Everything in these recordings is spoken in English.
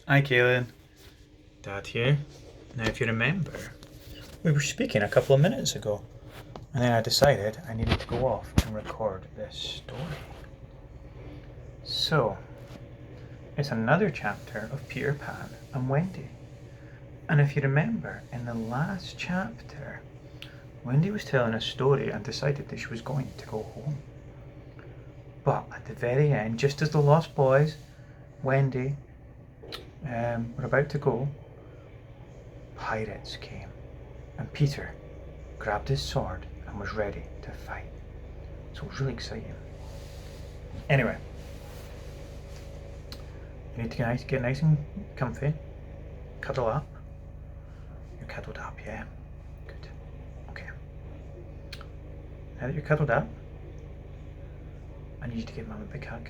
Hi, Kaylin. Dad here. Now, if you remember, we were speaking a couple of minutes ago, and then I decided I needed to go off and record this story. So, it's another chapter of Peter Pan and Wendy. And if you remember, in the last chapter, Wendy was telling a story and decided that she was going to go home. But at the very end, just as the Lost Boys, Wendy, were about to go, pirates came, and Peter grabbed his sword and was ready to fight. So it was really exciting. Anyway, you need to get nice and comfy, cuddle up. You're cuddled up, yeah? Good. Okay. Now that you're cuddled up, I need you to give Mum a big hug.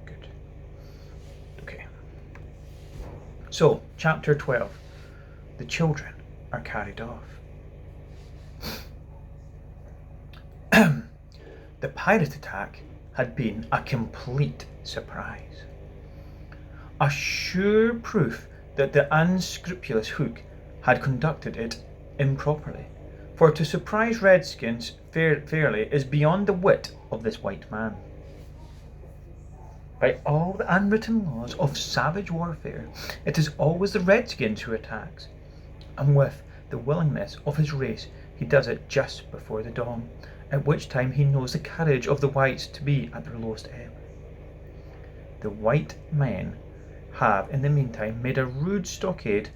Good. Okay. So, chapter 12. The children are carried off. The pirate attack had been a complete surprise. A sure proof that the unscrupulous Hook had conducted it improperly, for to surprise redskins fairly is beyond the wit of this white man. By all the unwritten laws of savage warfare, it is always the redskins who attacks, and with the willingness of his race he does it just before the dawn, at which time he knows the courage of the whites to be at their lowest ebb. The white men have in the meantime made a rude stockade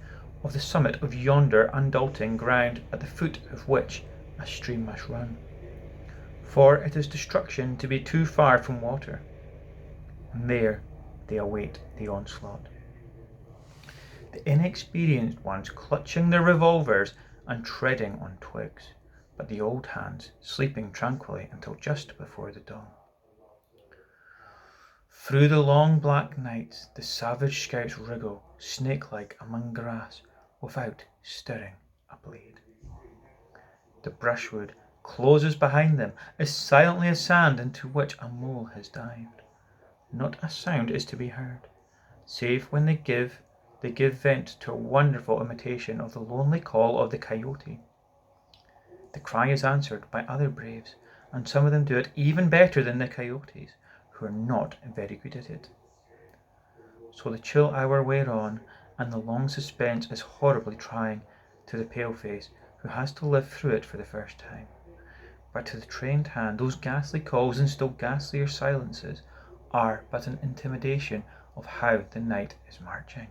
of the summit of yonder undulating ground, at the foot of which a stream must run, for it is destruction to be too far from water, and there they await the onslaught. The inexperienced ones clutching their revolvers and treading on twigs, but the old hands sleeping tranquilly until just before the dawn. Through the long black nights the savage scouts wriggle snake-like among grass without stirring a blade. The brushwood closes behind them as silently as sand into which a mole has dived. Not a sound is to be heard, save when they give vent to a wonderful imitation of the lonely call of the coyote. The cry is answered by other braves, and some of them do it even better than the coyotes, who are not very good at it. So the chill hour wear on, and the long suspense is horribly trying to the paleface who has to live through it for the first time. But to the trained hand those ghastly calls and still ghastlier silences are but an intimation of how the night is marching.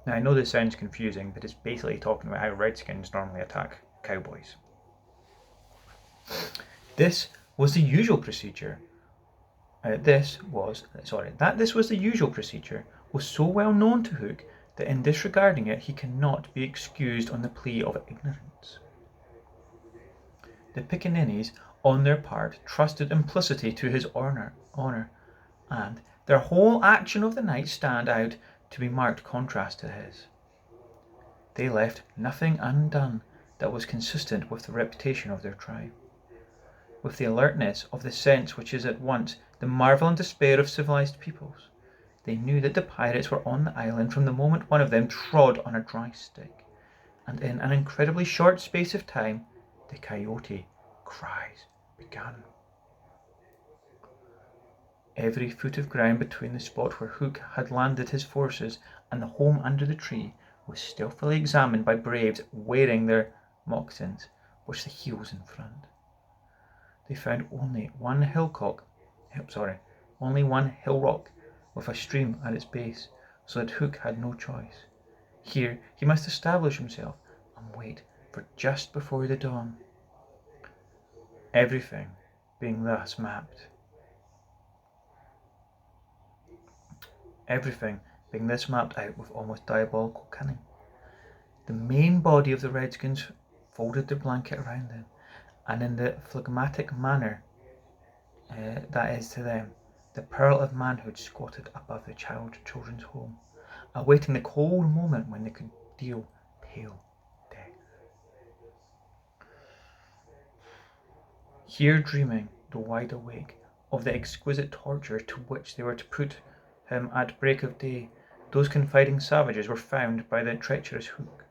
Now I know this sounds confusing, but it's basically talking about how redskins normally attack cowboys. This was the usual procedure. This was the usual procedure was so well known to Hook that in disregarding it he cannot be excused on the plea of ignorance. The pickaninnies, on their part, trusted implicitly to his honour, and their whole action of the night stand out to be marked contrast to his. They left nothing undone that was consistent with the reputation of their tribe. With the alertness of the sense which is at once the marvel and despair of civilized peoples, they knew that the pirates were on the island from the moment one of them trod on a dry stick, and in an incredibly short space of time the coyote cries began. Every foot of ground between the spot where Hook had landed his forces and the home under the tree was stealthily examined by braves wearing their moccasins, with the heels in front. They found only one hill rock with a stream at its base, so that Hook had no choice. Here he must establish himself and wait for just before the dawn. Everything being thus mapped out with almost diabolical cunning. The main body of the redskins folded their blanket around them, and in the phlegmatic manner that is to them, the pearl of manhood squatted above the children's home, awaiting the cold moment when they could deal pale death. Here dreaming, though wide awake, of the exquisite torture to which they were to put him at break of day, those confiding savages were found by the treacherous Hook.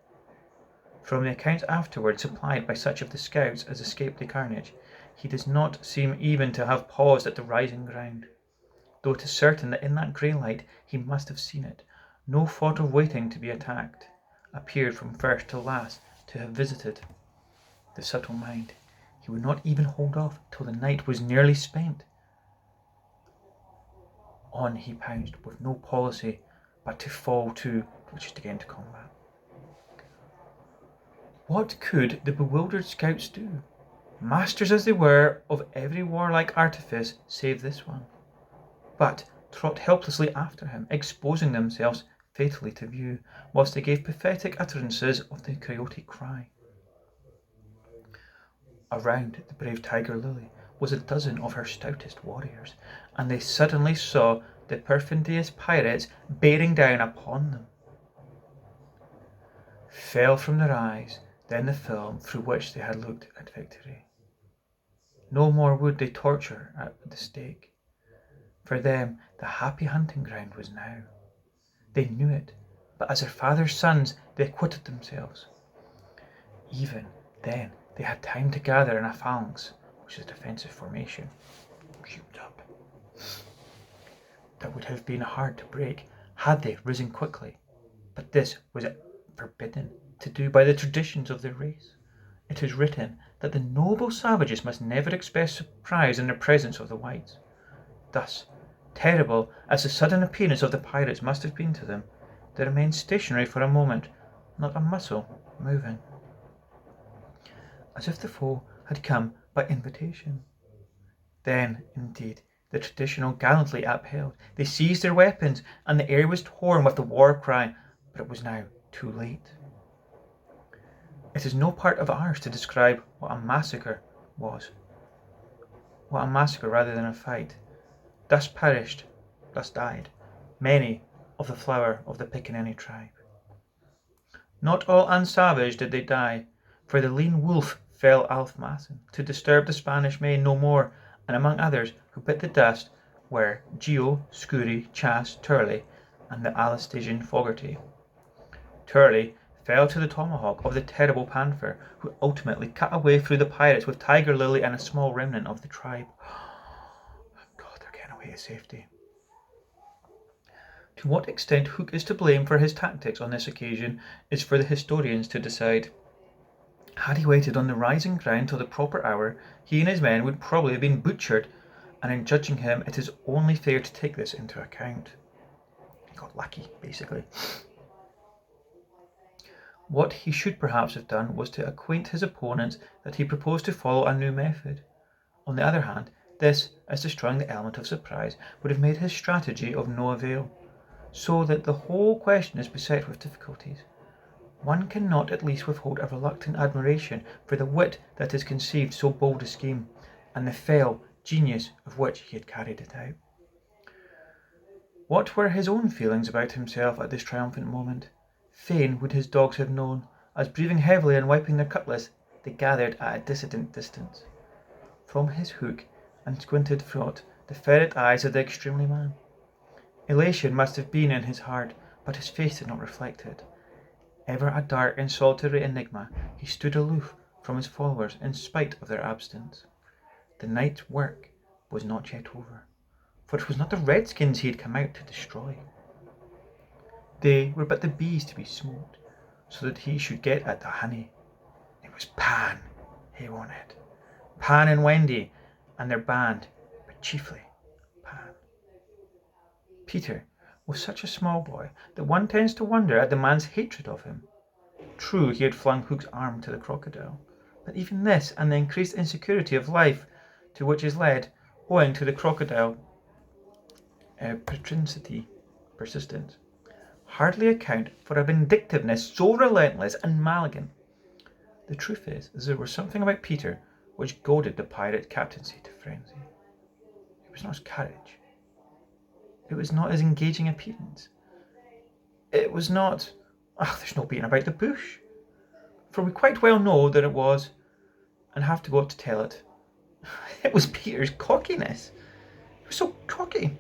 From the accounts afterwards supplied by such of the scouts as escaped the carnage, he does not seem even to have paused at the rising ground, though it is certain that in that grey light he must have seen it. No thought of waiting to be attacked appeared from first to last to have visited the subtle mind. He would not even hold off till the night was nearly spent. On he pounced with no policy but to fall to, which is to get into combat. What could the bewildered scouts do, masters as they were of every warlike artifice save this one, but trot helplessly after him, exposing themselves fatally to view, whilst they gave pathetic utterances of the coyote cry. Around the brave tiger lily was a dozen of her stoutest warriors, and they suddenly saw the perfidious pirates bearing down upon them. Fell from their eyes then the film through which they had looked at victory. No more would they torture at the stake. For them the happy hunting ground was now. They knew it, but as their father's sons they acquitted themselves. Even then they had time to gather in a phalanx, which is a defensive formation, up. That would have been hard to break had they risen quickly, but this was forbidden to do by the traditions of their race. It is written that the noble savages must never express surprise in the presence of the whites. Thus, terrible as the sudden appearance of the pirates must have been to them, they remained stationary for a moment, not a muscle moving, as if the foe had come by invitation. Then, indeed, the traditional gallantly upheld. They seized their weapons, and the air was torn with the war cry, but it was now too late. It is no part of ours to describe what a massacre was. What a massacre rather than a fight. Thus perished, thus died, many of the flower of the Piccaninny tribe. Not all unsavaged did they die, for the lean wolf fell Alfmasson to disturb the Spanish main no more, and among others who bit the dust were Geo, Scurry, Chas, Turley, and the Alastasian Fogarty. Turley fell to the tomahawk of the terrible Panther, who ultimately cut away through the pirates with Tiger Lily and a small remnant of the tribe. God, they're getting away to safety. To what extent Hook is to blame for his tactics on this occasion is for the historians to decide. Had he waited on the rising ground till the proper hour, he and his men would probably have been butchered, and in judging him it is only fair to take this into account. He got lucky, basically. What he should perhaps have done was to acquaint his opponents that he proposed to follow a new method. On the other hand, this, as destroying the element of surprise, would have made his strategy of no avail, so that the whole question is beset with difficulties. One cannot at least withhold a reluctant admiration for the wit that has conceived so bold a scheme, and the fell genius of which he had carried it out. What were his own feelings about himself at this triumphant moment? Fain would his dogs have known, as breathing heavily and wiping their cutlass, they gathered at a distant distance. From his hook and squinted throat the ferret eyes of the extremely man. Elation must have been in his heart, but his face did not reflect it. Ever a dark and solitary enigma, he stood aloof from his followers in spite of their absence. The night's work was not yet over, for it was not the redskins he had come out to destroy. They were but the bees to be smoked, so that he should get at the honey. It was Pan he wanted. Pan and Wendy and their band, but chiefly Pan. Peter was such a small boy that one tends to wonder at the man's hatred of him. True, he had flung Hook's arm to the crocodile, but even this and the increased insecurity of life to which is led, owing to the crocodile persistence, hardly account for a vindictiveness so relentless and malignant. The truth is there was something about Peter which goaded the pirate captaincy to frenzy. It was not his courage. It was not his engaging appearance. It was not, there's no beating about the bush. For we quite well know that it was, and have to go up to tell it. It was Peter's cockiness. He was so cocky.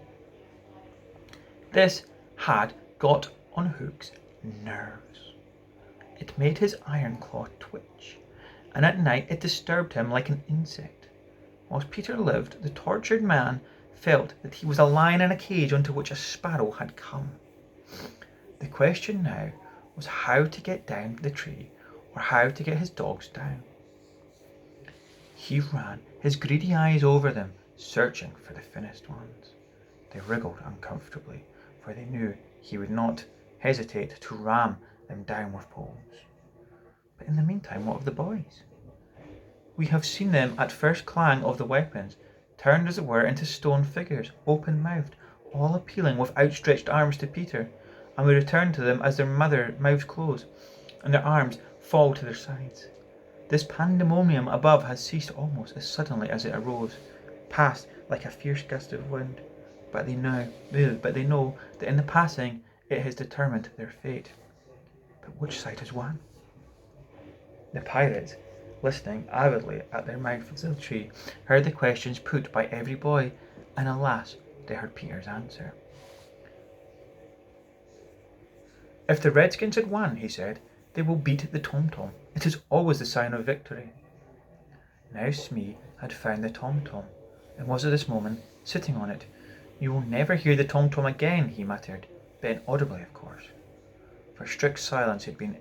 This had got on Hook's nerves. It made his iron claw twitch, and at night it disturbed him like an insect. Whilst Peter lived, the tortured man felt that he was a lion in a cage onto which a sparrow had come. The question now was how to get down the tree, or how to get his dogs down. He ran his greedy eyes over them, searching for the thinnest ones. They wriggled uncomfortably, for they knew he would not hesitate to ram them down with poles. But in the meantime, what of the boys? We have seen them at first clang of the weapons, turned as it were into stone figures, open-mouthed, all appealing with outstretched arms to Peter, and we return to them as their mouths close, and their arms fall to their sides. This pandemonium above has ceased almost as suddenly as it arose, passed like a fierce gust of wind, but they know that in the passing it has determined their fate. But which side has won? The pirates, listening avidly at their mouths of the tree, heard the questions put by every boy, and alas, they heard Peter's answer. If the redskins had won, he said, they will beat the tom-tom. It is always the sign of victory. Now Smee had found the tom-tom, and was at this moment sitting on it. You will never hear the tom-tom again, he muttered, but inaudibly, of course, for strict silence had been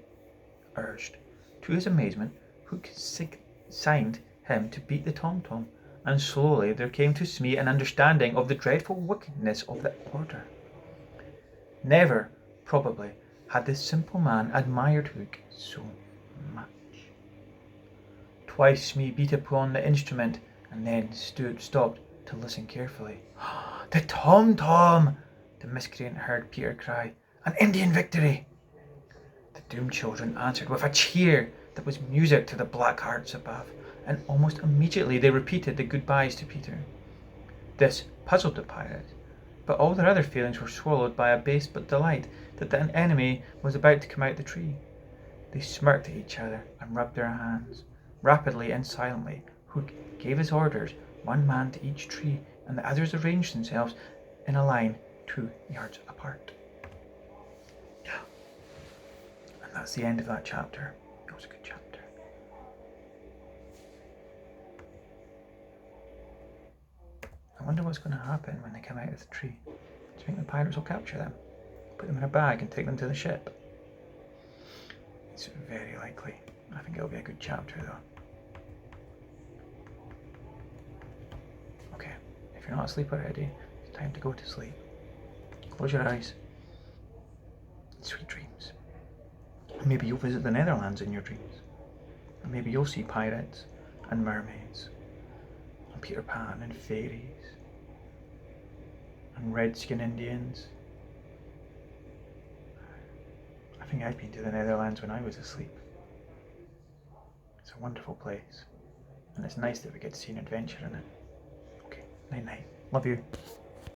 urged. To his amazement, Hook signed him to beat the tom-tom, and slowly there came to Smee an understanding of the dreadful wickedness of the order. Never, probably, had this simple man admired Hook so much. Twice Smee beat upon the instrument, and then stopped to listen carefully. "The tom-tom!" the miscreant heard Peter cry. "An Indian victory!" The doomed children answered with a cheer that was music to the black hearts above, and almost immediately they repeated the goodbyes to Peter. This puzzled the pirate, but all their other feelings were swallowed by a base but delight that an enemy was about to come out the tree. They smirked at each other and rubbed their hands. Rapidly and silently, Hook gave his orders, one man to each tree, and the others arranged themselves in a line 2 yards apart. And that's the end of that chapter. It was a good chapter. I wonder what's going to happen when they come out of the tree. Do you think the pirates will capture them? Put them in a bag and take them to the ship? It's very likely. I think it'll be a good chapter though. Okay, if you're not asleep already, it's time to go to sleep. Close your eyes. Sweet dreams. And maybe you'll visit the Netherlands in your dreams. And maybe you'll see pirates and mermaids and Peter Pan and fairies and redskin Indians. I think I've been to the Netherlands when I was asleep. It's a wonderful place, and it's nice that we get to see an adventure in it. Okay, night night. Love you.